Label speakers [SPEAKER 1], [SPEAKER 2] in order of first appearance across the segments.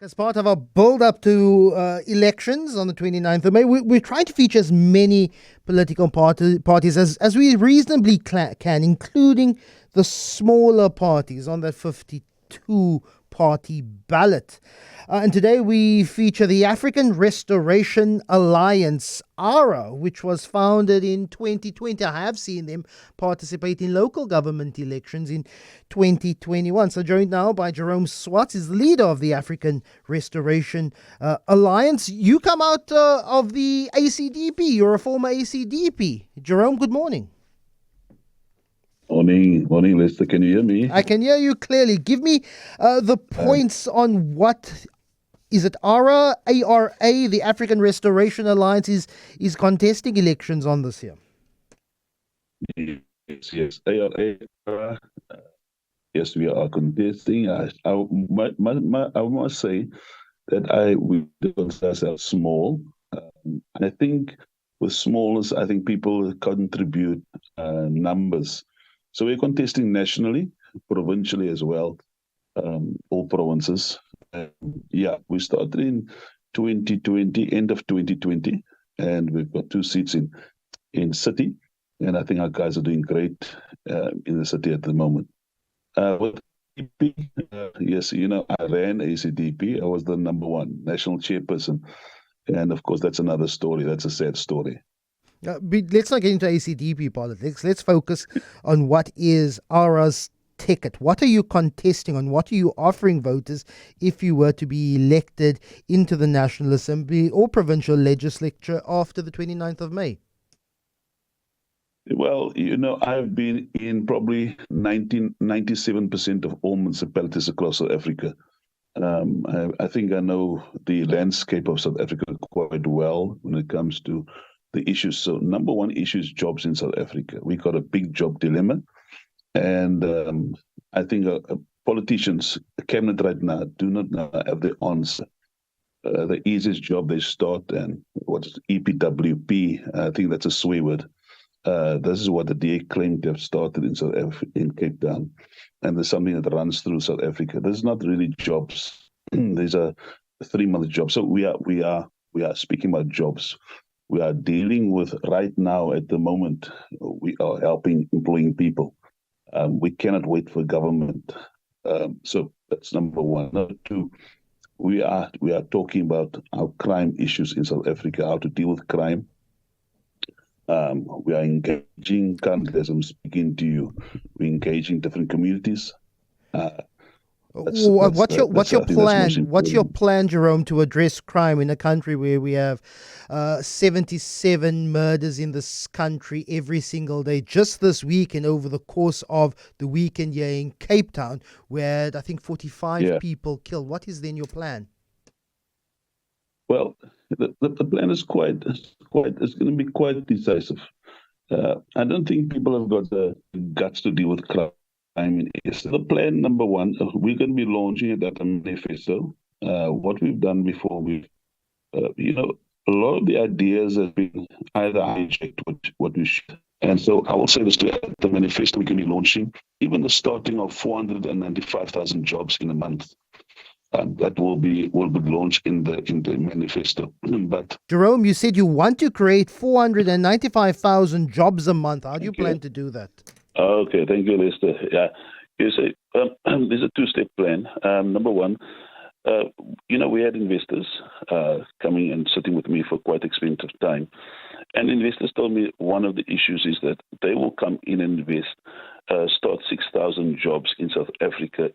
[SPEAKER 1] As part of our build-up to elections on the 29th of May, we're trying to feature as many political parties as we reasonably can, including the smaller parties on that 52-party ballot. And today we feature the African Restoration Alliance, AFRA, which was founded in 2020. I have seen them participate in local government elections in 2021. So joined now by Jerome Swartz, is the leader of the African Restoration Alliance. You come out of the ACDP. You're a former ACDP. Jerome, good morning.
[SPEAKER 2] Morning, Lester. Can you hear me?
[SPEAKER 1] I can hear you clearly. Give me the points on what is it AFRA, the African Restoration Alliance, is contesting elections on this year?
[SPEAKER 2] Yes. AFRA, yes, we are contesting. I must say that we consider ourselves small. I think with smallness, I think people contribute numbers. So we're contesting nationally, provincially as well, all provinces. We started in 2020, end of 2020, and we've got 2 seats in city, and I think our guys are doing great in the city at the moment. With ACDP, yes, I ran ACDP. I was the #1 national chairperson, and of course that's another story. That's a sad story.
[SPEAKER 1] Let's not get into ACDP politics. Let's focus on what is AFRA's ticket. What are you contesting on? What are you offering voters if you were to be elected into the National Assembly or provincial legislature after the 29th of May?
[SPEAKER 2] Well, I've been in probably 97% of all municipalities across South Africa. I think I know the landscape of South Africa quite well when it comes to the issues. So #1 issue is jobs in South Africa. We got a big job dilemma. And I think politicians, the cabinet right now, do not have the answer. The easiest job they start, and what is EPWP? I think that's a swear word. This is what the DA claimed to have started in Cape Town, and there's something that runs through South Africa. There's not really jobs. There's a 3-month job. So we are speaking about jobs. We are dealing with right now at the moment. We are helping employing people. We cannot wait for government. So that's #1. #2, we are talking about our crime issues in South Africa, how to deal with crime. We are engaging, currently as I'm speaking to you, we're engaging different communities.
[SPEAKER 1] What's your plan? What's your plan, Jerome, to address crime in a country where we have 77 murders in this country every single day? Just this week and over the course of the weekend here in Cape Town, we had, I think, 45 people killed. What is then your plan?
[SPEAKER 2] Well, the plan is it's going to be quite decisive. I don't think people have got the guts to deal with crime. It's the plan #1. We're going to be launching a data manifesto. What we've done before, a lot of the ideas have been either hijacked what we should. And so I will say this to the manifesto we're going to be launching, even the starting of 495,000 jobs in a month. That will be launched in the manifesto. But
[SPEAKER 1] Jerome, you said you want to create 495,000 jobs a month. How do you plan to do that?
[SPEAKER 2] Okay, thank you, Lester. Yeah, you say there's a 2-step plan. #1, we had investors coming and sitting with me for quite expensive time, and investors told me one of the issues is that they will come in and invest, start 6,000 jobs in South Africa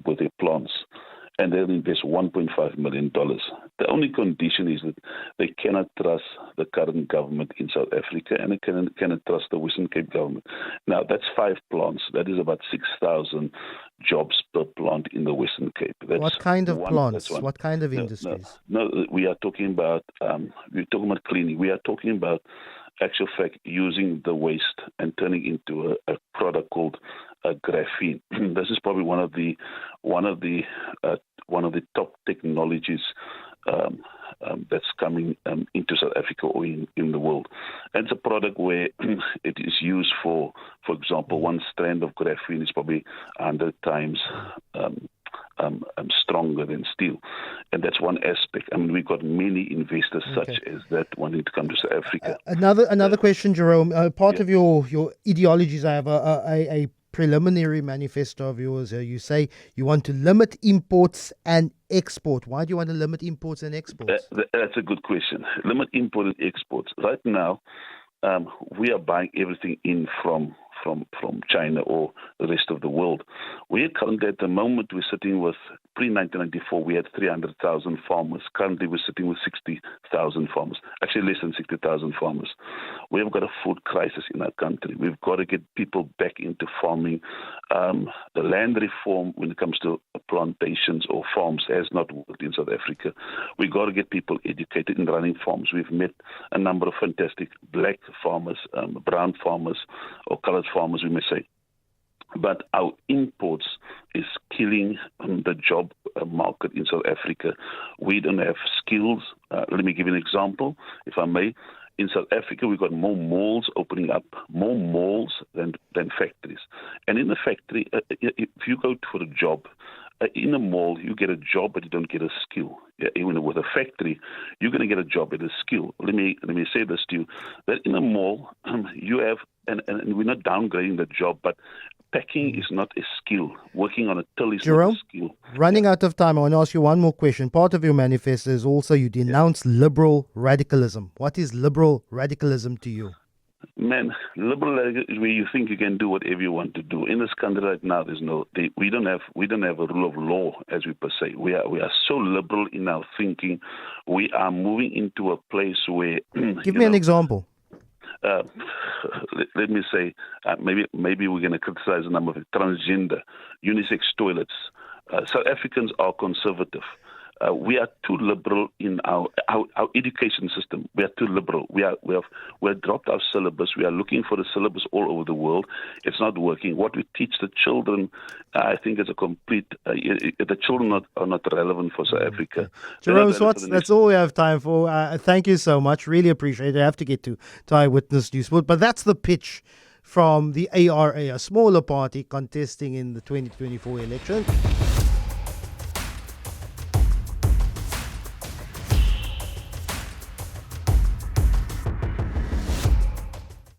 [SPEAKER 2] with their plants. And they'll invest $1.5 million. The only condition is that they cannot trust the current government in South Africa, and they cannot trust the Western Cape government. Now, that's 5 plants. That is about 6,000 jobs per plant in the Western Cape. That's
[SPEAKER 1] what kind of plants? What kind of industries?
[SPEAKER 2] No, we are talking about cleaning. We are talking about, actual fact, using the waste and turning into a product called graphene. This is probably one of the top technologies that's coming into South Africa or in the world. And it's a product where it is used for example, one strand of graphene is probably 100 times stronger than steel. And that's one aspect. I mean, we've got many investors such as that wanting to come to South Africa.
[SPEAKER 1] Another question, Jerome. Part of your ideologies, I have a preliminary manifesto of yours. You say you want to limit imports and export. Why do you want to limit imports and exports?
[SPEAKER 2] That's a good question. Limit import and exports. Right now, we are buying everything in from China or the rest of the world. We are currently, at the moment, we're sitting with, pre-1994, we had 300,000 farmers. Currently, we're sitting with 60,000 farmers. Actually, less than 60,000 farmers. We have got a food crisis in our country. We've got to get people back into farming. The land reform, when it comes to plantations or farms, has not worked in South Africa. We've got to get people educated in running farms. We've met a number of fantastic black farmers, brown farmers, or colored farmers, we may say. But our imports is killing the job market in South Africa. We don't have skills. Let me give you an example, if I may. In South Africa, we've got more malls opening up, more malls than factories. And in a factory, if you go for a job, in a mall, you get a job, but you don't get a skill. Even with a factory, you're going to get a job and a skill. Let me say this to you, that in a mall, you have, and we're not downgrading the job, but packing is not a skill. Working on a till is
[SPEAKER 1] Jerome,
[SPEAKER 2] not a skill.
[SPEAKER 1] Running out of time, I want to ask you one more question. Part of your manifesto is also you denounce liberal radicalism. What is liberal radicalism to you?
[SPEAKER 2] Man, liberal is where you think you can do whatever you want to do. In this country right now, we don't have a rule of law, as we per se. We are so liberal in our thinking. We are moving into a place where
[SPEAKER 1] give me an example.
[SPEAKER 2] Let me say, maybe we're going to criticize a number of transgender, unisex toilets. South Africans are conservative. We are too liberal in our education system. We are too liberal. We have dropped our syllabus. We are looking for the syllabus all over the world. It's not working. What we teach the children, I think, is a complete. The children are not relevant for South Africa.
[SPEAKER 1] Jerome Swartz, that's all we have time for. Thank you so much. Really appreciate it. I have to get to Eyewitness News, but that's the pitch from the ARA, a smaller party contesting in the 2024 election.